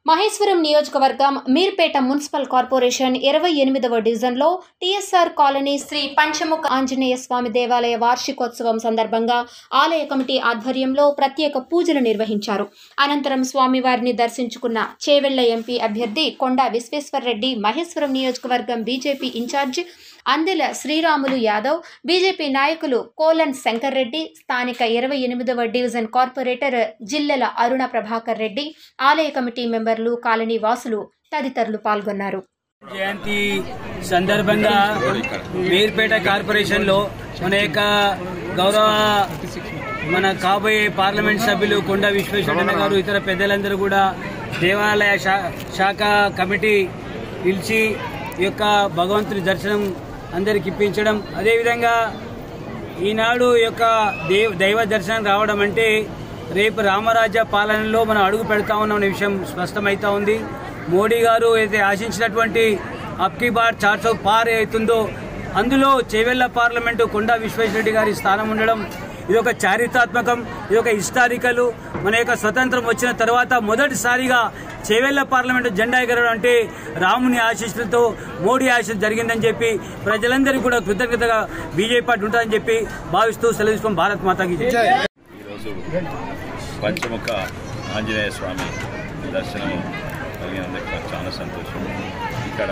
మహేశ్వరం నియోజకవర్గం Meerpet municipal corporation 28వ డివిజన్లో TSR colony Shri Panchamukha Anjaneya స్వామి దేవాలయ వార్షికోత్సవం సందర్భంగా ఆలయ కమిటీ ఆధ్వర్యంలో ప్రత్యేక పూజలు నిర్వహించారు. అనంతరం స్వామివారిని దర్శించుకున్న చేవెళ్ల ఎంపీ అభ్యర్థి కొండా విశ్వేశ్వర్రెడ్డి, మహేశ్వరం నియోజకవర్గం BJP incharge Andela Sriramulu Yadav, BJP నాయకులు కోలన్ శంకర్ రెడ్డి, స్థానిక 28వ డివిజన్ కార్పొరేటర్ జిల్లెల అరుణ ప్రభాకర్ రెడ్డి, ఆలయ కమిటీ మెంబర్లు, కాలనీ వాసులు తదితరులు పాల్గొన్నారు. జయంతి సందర్భంగా మీర్పేట కార్పొరేషన్ లో మన కాబోయే పార్లమెంట్ సభ్యులు కొండా విశ్వేశ్వరరెడ్డి గారు, ఇతర పెద్దలందరూ కూడా దేవాలయ శాఖ కమిటీ పిలిచి ఈ యొక్క భగవంతుని దర్శనం అందరికి ఇప్పించడం, అదేవిధంగా ఈనాడు యొక్క దైవ దర్శనం రావడం అంటే రేపు రామరాజ్య పాలనలో మనం అడుగు పెడతా ఉన్నామనే విషయం స్పష్టమైతా ఉంది. మోడీ గారు అయితే ఆశించినటువంటి అబ్కీ బార్ 400 పార్ అవుతుందో అందులో చేవెళ్ల పార్లమెంటు కొండా విశ్వేశ్వరరెడ్డి గారి స్థానం ఉండడం ఇది ఒక చారిత్రాత్మకం, ఇది ఒక హిస్టారికల్. మన యొక్క స్వతంత్రం వచ్చిన తర్వాత మొదటిసారిగా చేవెళ్ల పార్లమెంటు జెండా ఎగరడం అంటే రాముని ఆశీస్సులతో మోడీ ఆశీస్సులు జరిగిందని చెప్పి ప్రజలందరికీ కూడా కృతజ్ఞతగా బీజేపీ పార్టీ ఉంటుందని చెప్పి భావిస్తూ సెలవు. భారత్ మాతాకి జై. ఈరోజు పంచముఖ ఆంజనేయ స్వామి దర్శనం కలిగినందుకు నాకు చాలా సంతోషం. ఇక్కడ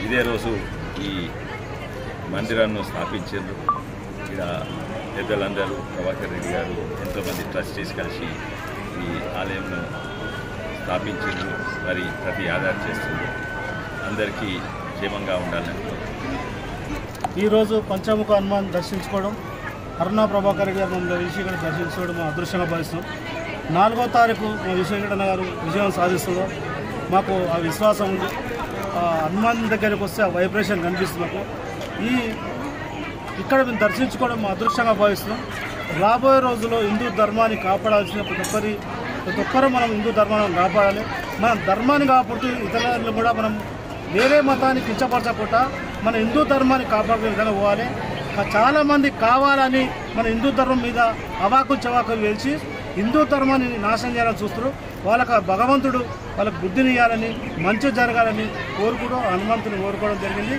ఇదే రోజు ఈ మందిరాన్ని స్థాపించారు. ఇక్కడ పెద్దలందరూ, ప్రభాకర్ రెడ్డి గారు, ఎంతోమంది ట్రస్టీస్ కలిసి ఈ ఆలయంను స్థాపించారు. మరి ప్రతి ఆధారం చేస్తుంది. అందరికీ క్షేమంగా ఉండాలని. ఈరోజు పంచముఖ హనుమాన్ దర్శించుకోవడం, అరుణ ప్రభాకర్ రెడ్డి గారు మమ్మల్ని విశ్వేశ్వరరెడ్డి దర్శించుకోవడం మా అదృష్టంగా భావిస్తున్నాం. 4వ తారీఖు మా విశ్వేశ్వరరెడ్డి గారు విజయం సాధిస్తుందో మాకు ఆ విశ్వాసం ఉంది. హనుమాన్ దగ్గరికి వస్తే ఆ వైబ్రేషన్ కనిపిస్తుంది మాకు. ఇక్కడ మేము దర్శించుకోవడం మా అదృష్టంగా భావిస్తున్నాం. రాబోయే రోజుల్లో హిందూ ధర్మాన్ని కాపాడాల్సిన ప్రతి ఒక్కరూ మనం హిందూ ధర్మాన్ని కాపాడాలి. మన ధర్మాన్ని కాపాడుతూ ఇతరులను కూడా మనం వేరే మతాన్ని కించపరచకుండా మన హిందూ ధర్మాన్ని కాపాడే విధంగా పోవాలి. చాలామంది కావాలని మన హిందూ ధర్మం మీద అవాకులు చవాకులు వేసి హిందూ ధర్మాన్ని నాశనం చేయాలని చూస్తారు. వాళ్ళకి భగవంతుడు వాళ్ళకు బుద్ధిని ఇవ్వాలని, మంచి జరగాలని కోరుకుంటూ హనుమంతుని కోరుకోవడం జరిగింది.